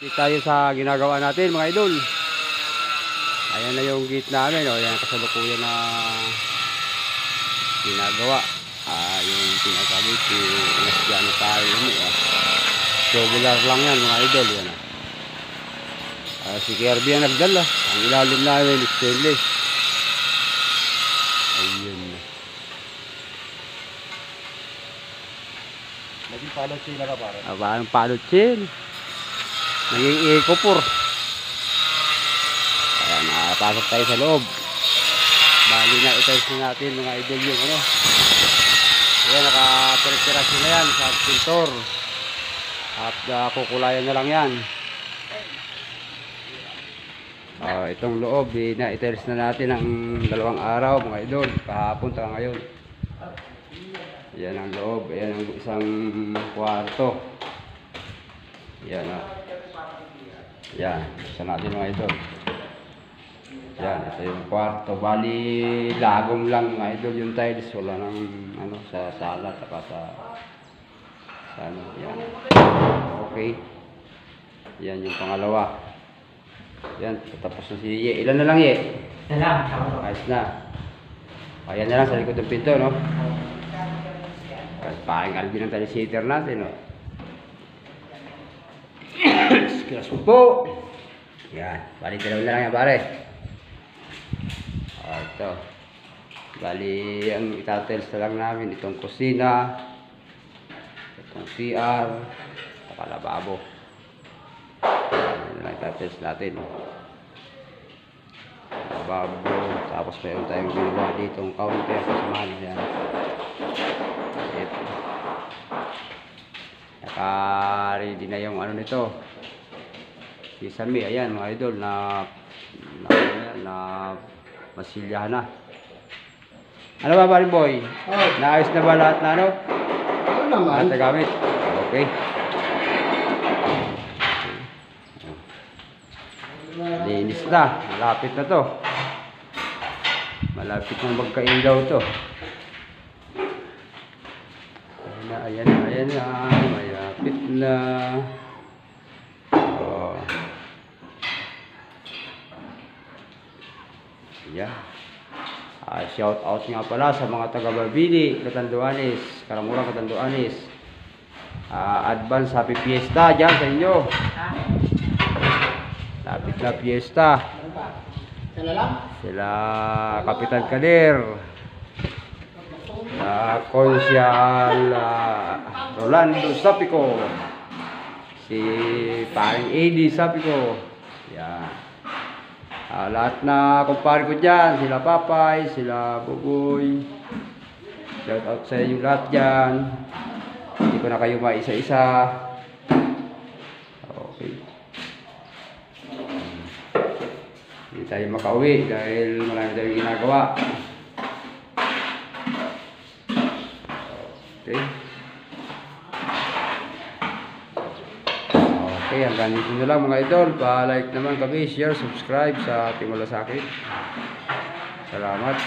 Dito tayo sa ginagawa natin mga idol. Ayan na yung gate namin. O, ayan kasalukuyan na ginagawa. Yung pinagkagit, inasyan na tayo. Tubular lang yan mga idol. Yan, si Kirby ang nagdala. Ang ilalim namin, stainless. Ayun. Naging palot sila ka para. Parang palot sin. Naging eco-pour. Ayan, nakapasok tayo sa loob. Bali na itiles natin mga idol yung ano. Ayan, nakapertirasyon na yan sa pintor. At kukulayan na lang yan. Itong loob, na-itiles na natin ng 2 araw mga idol. Kahapon ta ngayon. Yan ang loob. Ayan ang isang kwarto. Yan o. Yan. Isa natin mga idol. Yan. Ito yung kwarto. Bali, lagom lang mga idol yung tiles. Wala nang ano, sa sala. Taka sa ano. Yan. Okay. Yan yung pangalawa. Yan. Tapos na si Ye. Ilan na lang Ye? Isa lang. Ayos na. Ayan na lang sa likod ng pinto, no? Parang Alvin ang tali-sitter natin, no? Excuse po. Yan. Bali, dalawa na lang yan, pare. Ito. Bali, ang itatels na lang namin. Itong kusina. Itong CR. Ito kalababo. Yan na lang itatels natin. Lababo. Tapos meron tayong ginawa dito. Ang counter. Kasamahan yan. Ito. Naka-ready na yung ano nito. Sesame, ayan mga idol na masilyahan na. Ano ba pare boy? Oh. Naayos na ba lahat na ano? Oo naman. Lahat na gamit? Okay. Linis na. Malapit na to. Malapit na magkailaw to. Ayan na. Malapit na. Yeah. Shout out nga pala sa mga taga Barbili, Catanduanes, Karamura Catanduanes. Advance happy fiesta dyan sa inyo. Lapit na fiesta. Sila lang? Sila Kapitan Kadir, Konsyal Rolando Sapico, si paring Eddie Sapico. Yan. Lahat na kumpare ko dyan, sila Papay, sila Buboy. Shout out sa inyo lahat dyan. Hindi ko na kayo maisa-isa. Okay. Hindi tayo makauwi dahil marami tayong ginagawa. Okay. Okay, hanggang dito na lang mga idol. Pa-like naman kami, share, subscribe sa ating malasakit. Salamat.